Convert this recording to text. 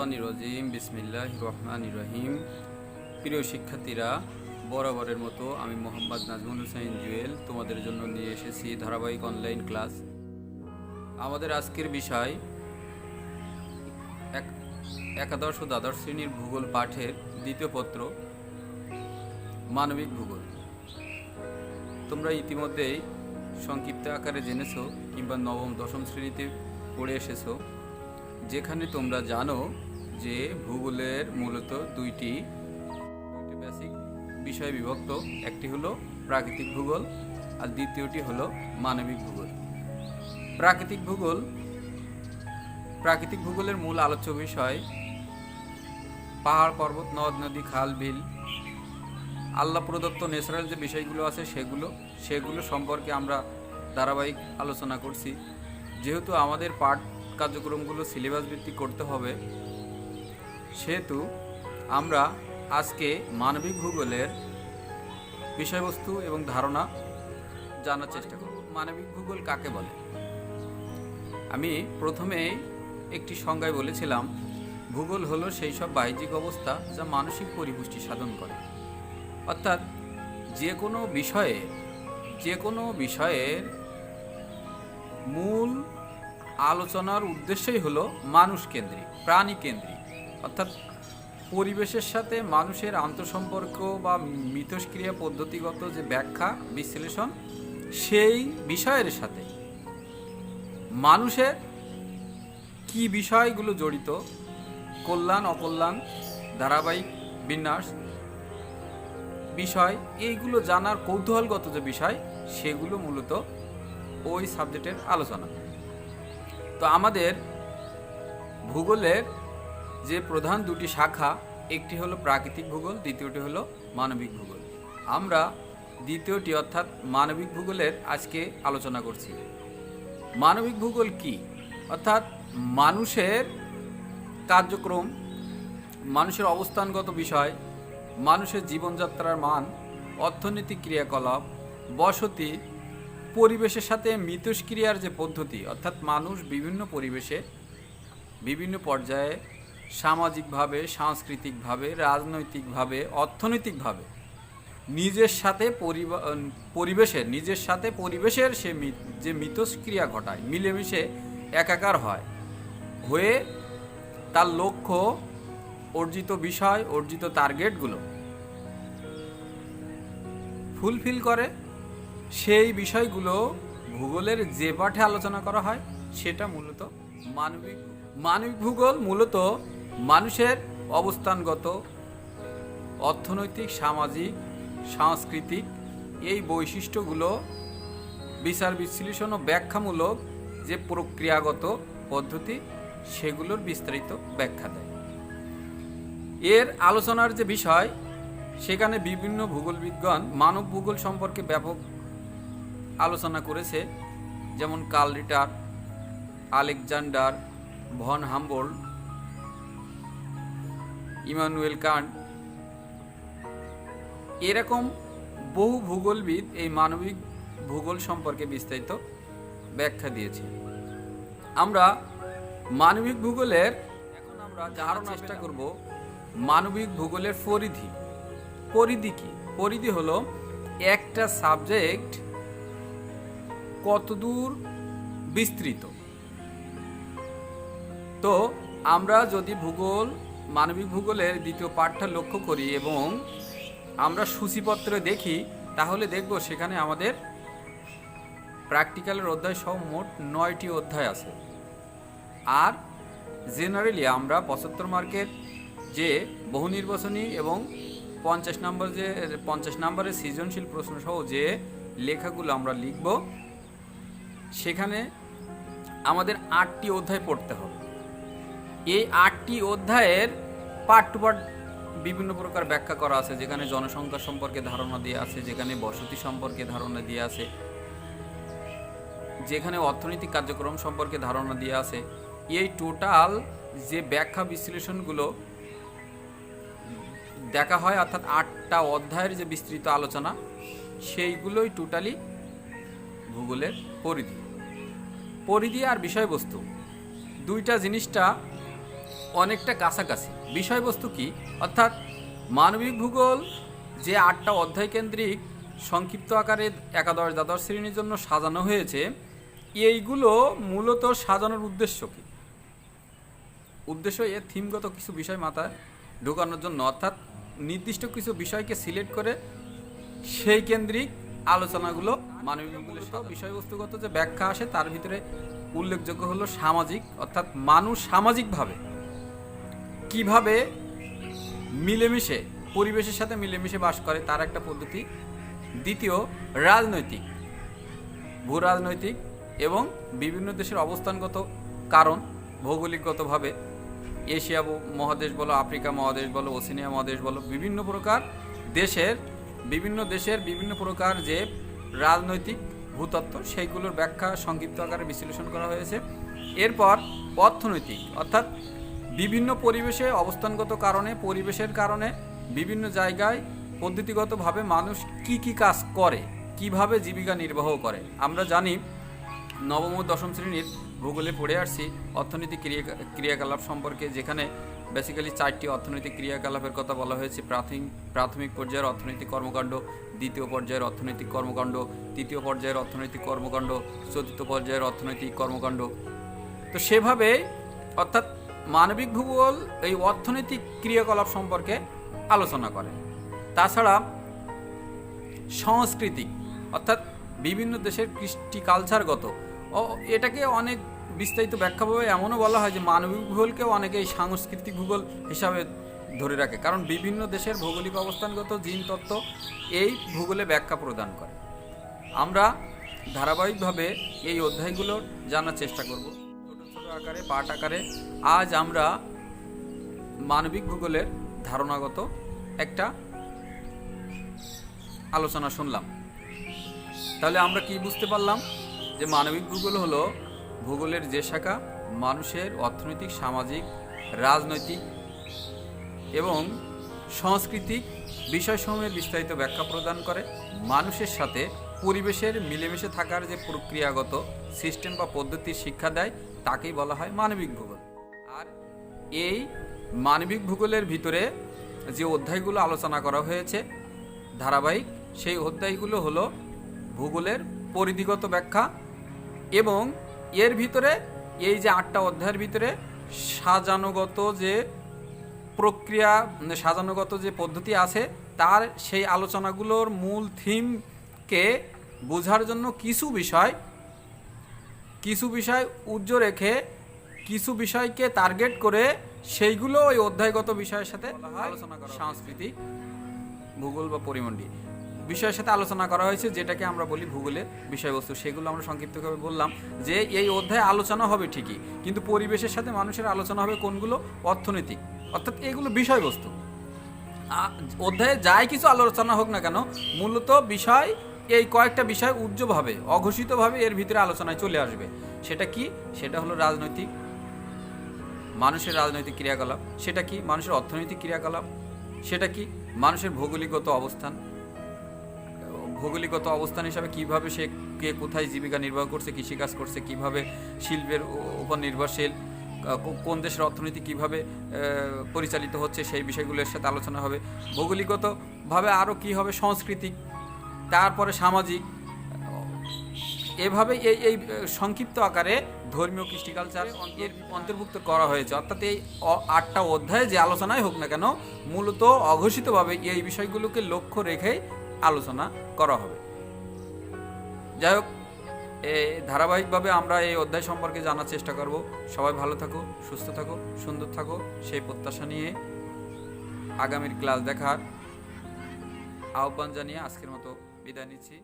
শাইতানির রাজিম বিসমিল্লাহির রহমানির রহিম। প্রিয় শিক্ষার্থীরা, বরাবরের মতো আমি মোহাম্মদ নাজমুল হুসাইন জুয়েল তোমাদের জন্য নিয়ে এসেছি ধারাবাহিক অনলাইন ক্লাস। আমাদের আজকের বিষয় একাদশ ও দ্বাদশ শ্রেণীর ভূগোল পাঠের দ্বিতীয় পত্র, মানবিক ভূগোল। তোমরা ইতিমধ্যেই সংক্ষিপ্ত আকারে জেনেছো কিংবা নবম দশম শ্রেণীতে পড়ে এসেছো, যেখানে তোমরা জানো যে ভূগোলের মূলত দুইটি বেসিক বিষয় বিভক্ত। একটি হলো প্রাকৃতিক ভূগোল আর দ্বিতীয়টি হলো মানবিক ভূগোল। প্রাকৃতিক ভূগোলের মূল আলোচ্য বিষয় পাহাড়, পর্বত, নদ, নদী, খাল, বিল, আল্লাহ প্রদত্ত ন্যাচারাল যে বিষয়গুলো আছে সেগুলো সম্পর্কে আমরা ধারাবাহিক আলোচনা করছি। যেহেতু আমাদের পাঠ কার্যক্রমগুলো সিলেবাস ভিত্তিক করতে হবে, সেহেতু আমরা আজকে মানবিক ভূগোলের বিষয়বস্তু এবং ধারণা জানার চেষ্টা করব। মানবিক ভূগোল কাকে বলে? আমি প্রথমেই একটি সংজ্ঞায় বলেছিলাম, ভূগোল হলো সেই সব বাহ্যিক অবস্থা যা মানসিক পরিপুষ্টি সাধন করে। অর্থাৎ যে কোনো বিষয়ের মূল আলোচনার উদ্দেশ্যই হলো মানুষ কেন্দ্রিক, প্রাণী কেন্দ্রিক। অর্থাৎ পরিবেশের সাথে মানুষের আন্তঃসম্পর্ক বা মিথস্ক্রিয়া পদ্ধতিগত যে ব্যাখ্যা বিশ্লেষণ, সেই বিষয়ের সাথে মানুষের কি বিষয়গুলো জড়িত, কল্যাণ অকল্যাণ, ধারাবাহিক বিন্যাস বিষয়, এইগুলো জানার কৌতূহলগত যে বিষয়, সেগুলো মূলত ওই সাবজেক্টের আলোচনা। তো আমাদের ভূগোলের যে প্রধান দুটি শাখা, একটি হলো প্রাকৃতিক ভূগোল, দ্বিতীয়টি হলো মানবিক ভূগোল। আমরা দ্বিতীয়টি অর্থাৎ মানবিক ভূগোলের আজকে আলোচনা করছি। মানবিক ভূগোল কি? অর্থাৎ মানুষের কার্যক্রম, মানুষের অবস্থানগত বিষয়, মানুষের জীবনযাত্রার মান, অর্থনৈতিক ক্রিয়াকলাপ, বসতি, পরিবেশের সাথে মিথস্ক্রিয়ার যে পদ্ধতি, অর্থাৎ মানুষ বিভিন্ন পরিবেশে বিভিন্ন পর্যায়ে সামাজিকভাবে, সাংস্কৃতিকভাবে, রাজনৈতিকভাবে, অর্থনৈতিকভাবে নিজের সাথে পরিবেশের সে যে মিথস্ক্রিয়া ঘটায়, মিলেমিশে একাকার হয়ে তার লক্ষ্য, অর্জিত বিষয়, অর্জিত টার্গেটগুলো ফুলফিল করে, সেই বিষয়গুলো ভূগোলের যে পাঠে আলোচনা করা হয় সেটা মূলত মানবিক ভূগোল। মূলত মানুষের অবস্থানগত, অর্থনৈতিক, সামাজিক, সাংস্কৃতিক এই বৈশিষ্ট্যগুলো বিচার বিশ্লেষণ ও ব্যাখ্যামূলক যে প্রক্রিয়াগত পদ্ধতি, সেগুলোর বিস্তারিত ব্যাখ্যা দেয়। এর আলোচনার যে বিষয়, সেখানে বিভিন্ন ভূগোলবিদগণ মানব ভূগোল সম্পর্কে ব্যাপক আলোচনা করেছে, যেমন Carl Ritter, Alexander von Humboldt, Immanuel Kant, এরকম বহু ভূগোলবিদ এই মানবিক ভূগোল সম্পর্কে বিস্তারিত ব্যাখ্যা দিয়েছে। আমরা মানবিক ভূগোলের এখন আমরা জানার চেষ্টা করব মানবিক ভূগোলের পরিধি কি? পরিধি হলো একটা সাবজেক্ট কতদূর বিস্তৃত। তো আমরা যদি মানবিক ভূগোলের দ্বিতীয় পাঠটা লক্ষ্য করি এবং আমরা সূচিপত্রে দেখি, তাহলে দেখব সেখানে আমাদের প্র্যাকটিক্যালের অধ্যায় সহ মোট 9টি অধ্যায় আছে। আর জেনারেলি আমরা 75 মার্কের যে বহু নির্বাচনী এবং 50 নম্বরের সৃজনশীল প্রশ্ন সহ যে লেখাগুলো আমরা লিখব, সেখানে আমাদের 8টি অধ্যায় পড়তে হবে। এই 8টি অধ্যায়ের পার্ট টু পার্ট বিভিন্ন প্রকার ব্যাখ্যা করা আছে, যেখানে জনসংখ্যা সম্পর্কে ধারণা দিয়ে আছে, যেখানে বসতি সম্পর্কে ধারণা দিয়ে আছে, যেখানে অর্থনৈতিক কার্যক্রম সম্পর্কে ধারণা দিয়ে আছে। এই টোটাল যে ব্যাখ্যা বিশ্লেষণগুলো দেখা হয়, অর্থাৎ 8টা অধ্যায়ের যে বিস্তৃত আলোচনা, সেইগুলোই টোটালি ভূগোলের পরিধি আর বিষয়বস্তু দুইটা জিনিসটা অনেকটা কাছাকাছি। বিষয়বস্তু কি? অর্থাৎ মানবিক ভূগোল যে 8টা অধ্যায় কেন্দ্রিক সংক্ষিপ্ত আকারে একাদশ দ্বাদশ শ্রেণীর জন্য সাজানো হয়েছে, এইগুলো মূলত সাজানোর উদ্দেশ্য কি? উদ্দেশ্য এর থিমগত কিছু বিষয় মাথায় ঢোকানোর জন্য, অর্থাৎ নির্দিষ্ট কিছু বিষয়কে সিলেক্ট করে সেই কেন্দ্রিক আলোচনাগুলো মানবিক ভূগোলের বিষয়বস্তুগত যে ব্যাখ্যা আসে তার ভিতরে উল্লেখযোগ্য হলো সামাজিক, অর্থাৎ মানুষ সামাজিকভাবে কিভাবে মিলেমিশে পরিবেশের সাথে মিলেমিশে বাস করে তার একটা পদ্ধতি। দ্বিতীয়, রাজনৈতিক, ভূ রাজনৈতিক এবং বিভিন্ন দেশের অবস্থানগত কারণ, ভৌগোলিকগতভাবে এশিয়া মহাদেশ বলো, আফ্রিকা মহাদেশ বলো, ওসিনিয়া মহাদেশ বলো, বিভিন্ন দেশের বিভিন্ন প্রকার যে রাজনৈতিক ভূতত্ত্ব সেইগুলোর ব্যাখ্যা সংক্ষিপ্ত আকারে বিশ্লেষণ করা হয়েছে। এরপর অর্থনৈতিক, অর্থাৎ বিভিন্ন পরিবেশে অবস্থানগত কারণে, পরিবেশের কারণে বিভিন্ন জায়গায় পদ্ধতিগতভাবে মানুষ কি কাজ করে, কিভাবে জীবিকা নির্বাহ করে। আমরা জানি নবম ও দশম শ্রেণীর ভূগোলে পড়ে আসছি অর্থনৈতিক ক্রিয়াকলাপ সম্পর্কে, যেখানে বেসিক্যালি 4টি অর্থনৈতিক ক্রিয়াকলাপের কথা বলা হয়েছে। প্রাথমিক পর্যায়ের অর্থনৈতিক কর্মকাণ্ড, দ্বিতীয় পর্যায়ের অর্থনৈতিক কর্মকাণ্ড, তৃতীয় পর্যায়ের অর্থনৈতিক কর্মকাণ্ড, চতুর্থ পর্যায়ের অর্থনৈতিক কর্মকাণ্ড। তো সেভাবে অর্থাৎ মানবিক ভূগোল এই অর্থনৈতিক ক্রিয়াকলাপ সম্পর্কে আলোচনা করে। তাছাড়া সাংস্কৃতিক, অর্থাৎ বিভিন্ন দেশের কৃষ্টি কালচারগত, এটাকে অনেক বিস্তারিত ব্যাখ্যাভাবে এমনও বলা হয় যে মানবিক ভূগোলকেও অনেকে এই সাংস্কৃতিক ভূগোল হিসাবে ধরে রাখে, কারণ বিভিন্ন দেশের ভৌগোলিক অবস্থানগত জিনতত্ত্ব এই ভূগোলে ব্যাখ্যা প্রদান করে। আমরা ধারাবাহিকভাবে এই অধ্যায়গুলোর জানার চেষ্টা করব ছোট ছোট আকারে, পাঠ আকারে। আজ আমরা মানবিক ভূগোলের ধারণাগত একটা আলোচনা শুনলাম। তাহলে আমরা কি বুঝতে পারলাম? যে মানবিক ভূগোল হলো ভূগোলের যে শাখা মানুষের অর্থনৈতিক, সামাজিক, রাজনৈতিক এবং সাংস্কৃতিক বিষয়সমূহের বিস্তারিত ব্যাখ্যা প্রদান করে। মানুষের সাথে পরিবেশের মিলেমিশে থাকার যে প্রক্রিয়াগত সিস্টেম বা পদ্ধতির শিক্ষা দেয়, তাকেই বলা হয় মানবিক ভূগোল। আর এই মানবিক ভূগোলের ভিতরে যে অধ্যায়গুলো আলোচনা করা হয়েছে ধারাবাহিক, সেই অধ্যায়গুলো হলো ভূগোলের পরিধিগত ব্যাখ্যা, এবং এর ভিতরে এই যে 8টা অধ্যায়ের ভিতরে সাজানোগত যে প্রক্রিয়া, সাজানোগত যে পদ্ধতি আছে, তার সেই আলোচনাগুলোর মূল থিমকে বোঝার জন্য কিছু বিষয় উজ্জ্ব রেখে, কিছু বিষয়কে টার্গেট করে সেইগুলো ওই অধ্যায়গত বিষয়ের সাথে আলোচনা করা, সাংস্কৃতিক, ভূগোল বা পরিমণ্ডল বিষয়ের সাথে আলোচনা করা হয়েছে, যেটাকে আমরা বলি ভূগোলের বিষয়বস্তু। সেগুলো আমরা সংক্ষিপ্তভাবে বললাম যে এই অধ্যায়ে আলোচনা হবে ঠিকই, কিন্তু পরিবেশের সাথে মানুষের আলোচনা হবে কোনগুলো? অর্থনৈতিক, অর্থাৎ এগুলো বিষয়বস্তু। অধ্যায়ে যাই কিছু আলোচনা হোক না কেন, মূলত বিষয় এই কয়েকটা বিষয় উজ্জ্বলভাবে, অঘোষিতভাবে এর ভিতরে আলোচনায় চলে আসবে। সেটা কি? সেটা হলো রাজনৈতিক, মানুষের রাজনৈতিক ক্রিয়াকলাপ। সেটা কি? মানুষের অর্থনৈতিক ক্রিয়াকলাপ। সেটা কি? মানুষের ভৌগোলিকগত অবস্থান হিসাবে কিভাবে সে কে কোথায় জীবিকা নির্বাহ করছে, কৃষিকাজ করছে, কিভাবে শিল্পের উপর নির্ভরশীল, কোন দেশের অর্থনীতি কিভাবে পরিচালিত হচ্ছে, সেই বিষয়গুলোর সাথে আলোচনা হবে। ভৌগোলিকগতভাবে আরও কি হবে? সাংস্কৃতিক, তারপরে সামাজিক। এভাবে এই সংক্ষিপ্ত আকারে ধর্মীয়, কৃষ্টি কালচার এর অন্তর্ভুক্ত করা হয়েছে। অর্থাৎ এই 8টা অধ্যায়ে যে আলোচনাই হোক না কেন, মূলত অঘোষিতভাবে এই বিষয়গুলোকে লক্ষ্য রেখেই আলোচনা করা হবে। যাই হোক, ধারাবাহিকভাবে আমরা এই অধ্যায় সম্পর্কে জানার চেষ্টা করব। সবাই ভালো থাকো, সুস্থ থাকো, সুন্দর থাকো, সেই প্রত্যাশা নিয়ে আগামীর ক্লাস দেখার আহ্বান জানিয়ে আজকের মতো বিদায় নিচ্ছি।